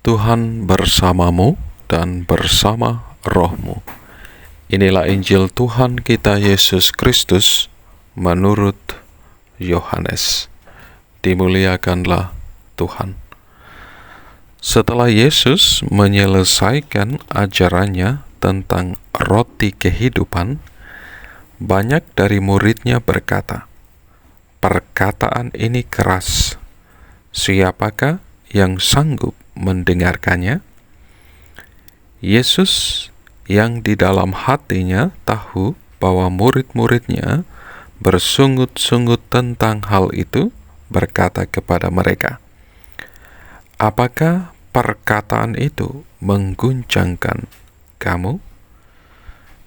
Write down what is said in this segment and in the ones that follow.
Tuhan bersamamu dan bersama rohmu. Inilah Injil Tuhan kita Yesus Kristus menurut Yohanes. Dimuliakanlah Tuhan. Setelah Yesus menyelesaikan ajarannya tentang roti kehidupan, banyak dari muridnya berkata, "Perkataan ini keras. Siapakah yang sanggup mendengarkannya?" Yesus yang di dalam hatinya tahu bahwa murid-muridnya bersungut-sungut tentang hal itu, berkata kepada mereka, "Apakah perkataan itu mengguncangkan kamu?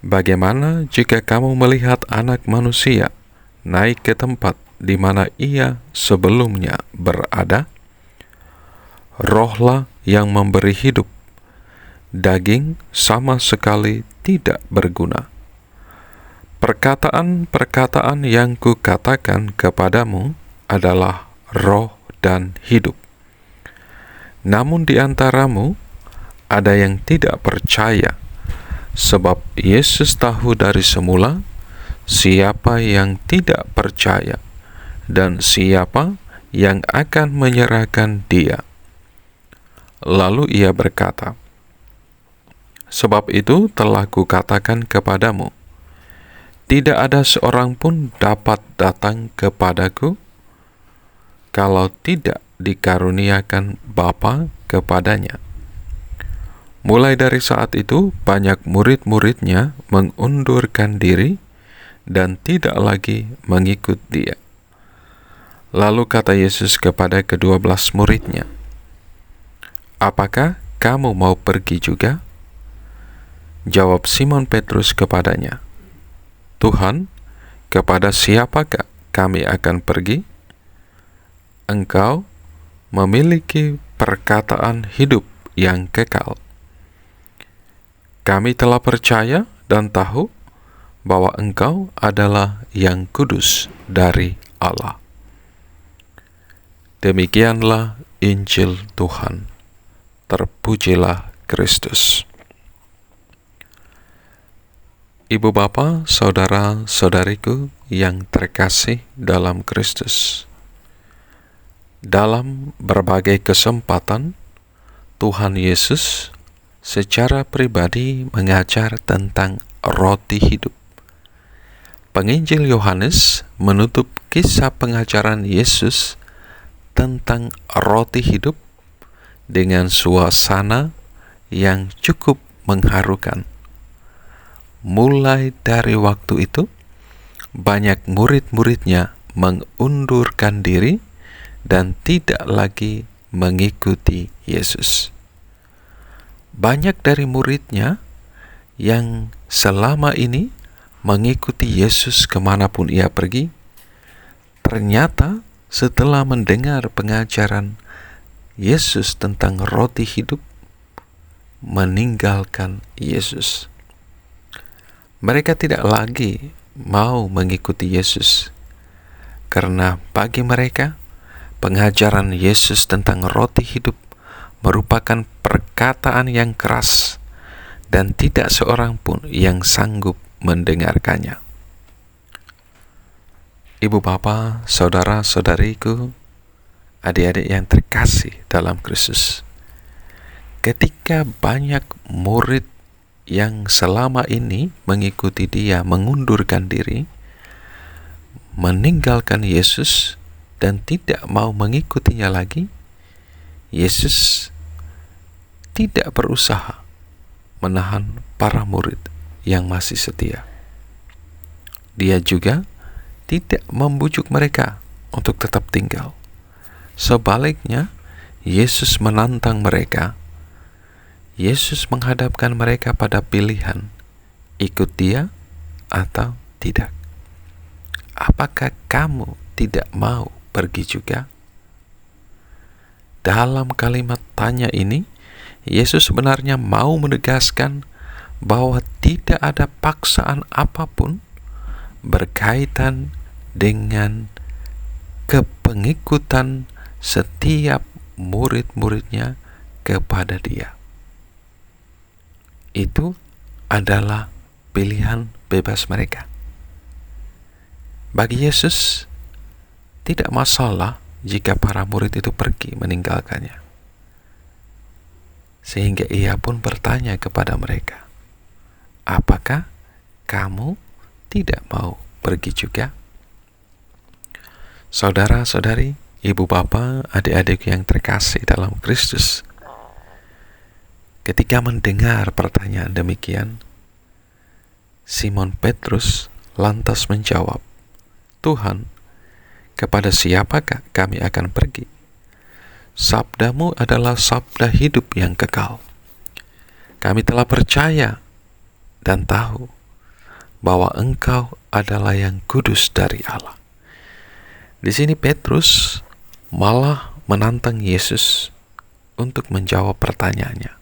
Bagaimana jika kamu melihat Anak Manusia naik ke tempat di mana Ia sebelumnya berada? Rohlah yang memberi hidup, daging sama sekali tidak berguna. Perkataan-perkataan yang kukatakan kepadamu adalah roh dan hidup. Namun di antaramu ada yang tidak percaya, sebab Yesus tahu dari semula siapa yang tidak percaya dan siapa yang akan menyerahkan Dia. Lalu Ia berkata, "Sebab itu telah kukatakan kepadamu, tidak ada seorang pun dapat datang kepadaku kalau tidak dikaruniakan Bapa kepadanya." Mulai dari saat itu, banyak murid-muridnya mengundurkan diri dan tidak lagi mengikut Dia. Lalu kata Yesus kepada ke-12 muridnya, "Apakah kamu mau pergi juga?" Jawab Simon Petrus kepadanya, "Tuhan, kepada siapakah kami akan pergi? Engkau memiliki perkataan hidup yang kekal. Kami telah percaya dan tahu bahwa Engkau adalah yang kudus dari Allah." Demikianlah Injil Tuhan. Terpujilah Kristus. Ibu bapa, saudara-saudariku yang terkasih dalam Kristus, dalam berbagai kesempatan Tuhan Yesus secara pribadi mengajar tentang roti hidup. Penginjil Yohanes menutup kisah pengajaran Yesus tentang roti hidup dengan suasana yang cukup mengharukan. Mulai dari waktu itu, banyak murid-muridnya mengundurkan diri dan tidak lagi mengikuti Yesus. Banyak dari muridnya yang selama ini mengikuti Yesus kemanapun Ia pergi, ternyata setelah mendengar pengajaran Yesus tentang roti hidup, meninggalkan Yesus. Mereka tidak lagi mau mengikuti Yesus, karena bagi mereka pengajaran Yesus tentang roti hidup merupakan perkataan yang keras dan tidak seorang pun yang sanggup mendengarkannya. Ibu bapa, saudara-saudariku, adik-adik yang terkasih dalam Kristus, ketika banyak murid yang selama ini mengikuti Dia mengundurkan diri, meninggalkan Yesus dan tidak mau mengikutinya lagi, Yesus tidak berusaha menahan para murid yang masih setia. Dia juga tidak membujuk mereka untuk tetap tinggal. Sebaliknya, Yesus menantang mereka. Yesus menghadapkan mereka pada pilihan, ikut Dia atau tidak. Apakah kamu tidak mau pergi juga? Dalam kalimat tanya ini, Yesus sebenarnya mau menegaskan bahwa tidak ada paksaan apapun berkaitan dengan kepengikutan setiap murid-muridnya kepada Dia. Itu adalah pilihan bebas mereka. Bagi Yesus, tidak masalah jika para murid itu pergi meninggalkannya. Sehingga Ia pun bertanya kepada mereka, apakah kamu tidak mau pergi juga? Saudara-saudari, ibu bapa, adik-adik yang terkasih dalam Kristus, ketika mendengar pertanyaan demikian, Simon Petrus lantas menjawab, Tuhan, kepada siapakah kami akan pergi? Sabdamu adalah sabda hidup yang kekal. Kami telah percaya dan tahu bahwa Engkau adalah yang kudus dari Allah. Di sini Petrus malah menantang Yesus untuk menjawab pertanyaannya.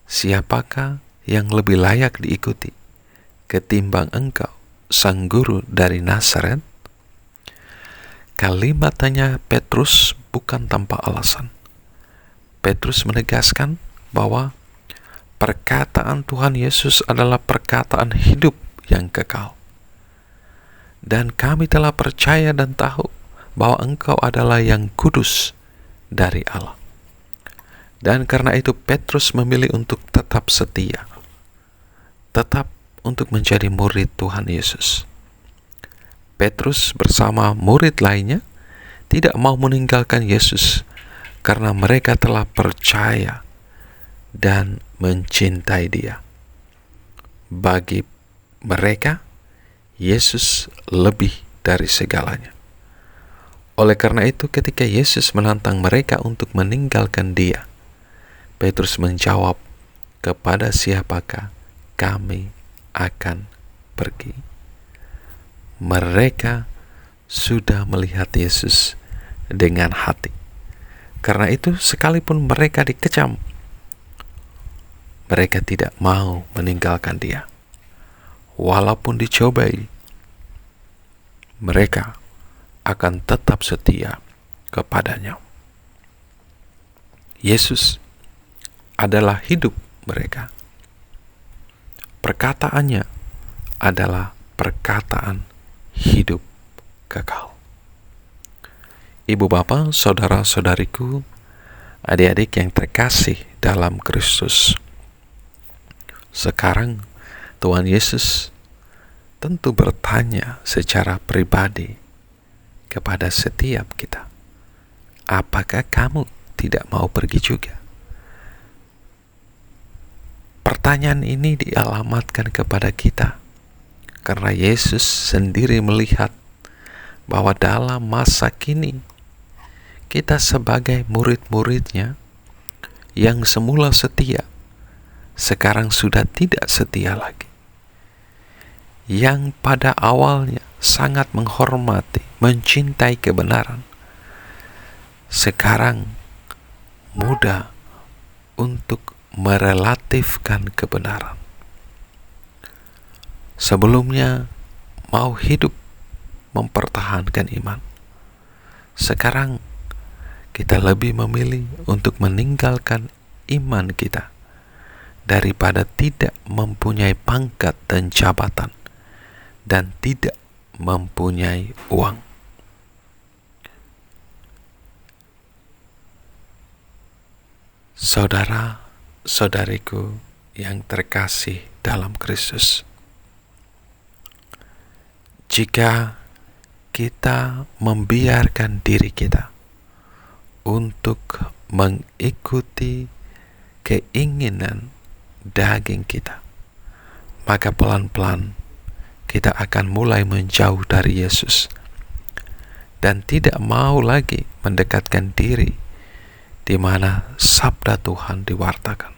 Siapakah yang lebih layak diikuti ketimbang Engkau, Sang Guru dari Nazaret? Kalimat tanya Petrus bukan tanpa alasan. Petrus menegaskan bahwa perkataan Tuhan Yesus adalah perkataan hidup yang kekal. Dan kami telah percaya dan tahu bahwa Engkau adalah yang kudus dari Allah. Dan karena itu Petrus memilih untuk tetap setia, tetap untuk menjadi murid Tuhan Yesus. Petrus bersama murid lainnya tidak mau meninggalkan Yesus karena mereka telah percaya dan mencintai Dia. Bagi mereka, Yesus lebih dari segalanya. Oleh karena itu, ketika Yesus menantang mereka untuk meninggalkan Dia, Petrus menjawab, kepada siapakah kami akan pergi? Mereka sudah melihat Yesus dengan hati. Karena itu, sekalipun mereka dikecam, mereka tidak mau meninggalkan Dia. Walaupun dicobai, mereka akan tetap setia kepadanya. Yesus adalah hidup mereka. Perkataannya adalah perkataan hidup kekal. Ibu bapa, saudara-saudariku, adik-adik yang terkasih dalam Kristus, sekarang Tuhan Yesus tentu bertanya secara pribadi kepada setiap kita, apakah kamu tidak mau pergi juga? Pertanyaan ini dialamatkan kepada kita karena Yesus sendiri melihat bahwa dalam masa kini kita sebagai murid-muridnya yang semula setia, sekarang sudah tidak setia lagi. Yang pada awalnya sangat menghormati, mencintai kebenaran, sekarang mudah untuk merelatifkan kebenaran. Sebelumnya mau hidup mempertahankan iman, sekarang kita lebih memilih untuk meninggalkan iman kita daripada tidak mempunyai pangkat dan jabatan dan tidak mempunyai uang. Saudara-saudariku yang terkasih dalam Kristus, jika kita membiarkan diri kita untuk mengikuti keinginan daging kita, maka pelan-pelan kita akan mulai menjauh dari Yesus dan tidak mau lagi mendekatkan diri di mana sabda Tuhan diwartakan.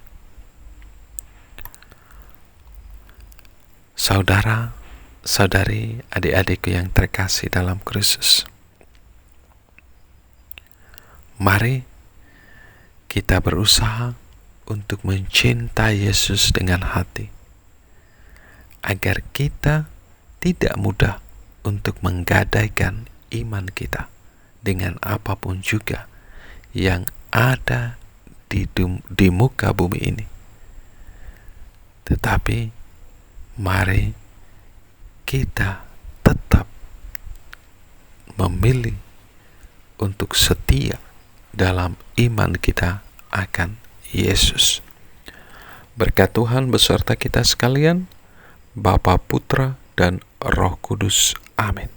Saudara, saudari, adik-adikku yang terkasih dalam Kristus, mari kita berusaha untuk mencintai Yesus dengan hati, agar kita tidak mudah untuk menggadaikan iman kita dengan apapun juga yang ada di muka bumi ini. Tetapi mari kita tetap memilih untuk setia dalam iman kita akan Yesus. Berkat Tuhan beserta kita sekalian, Bapa, Putra, dan Roh Kudus. Amin.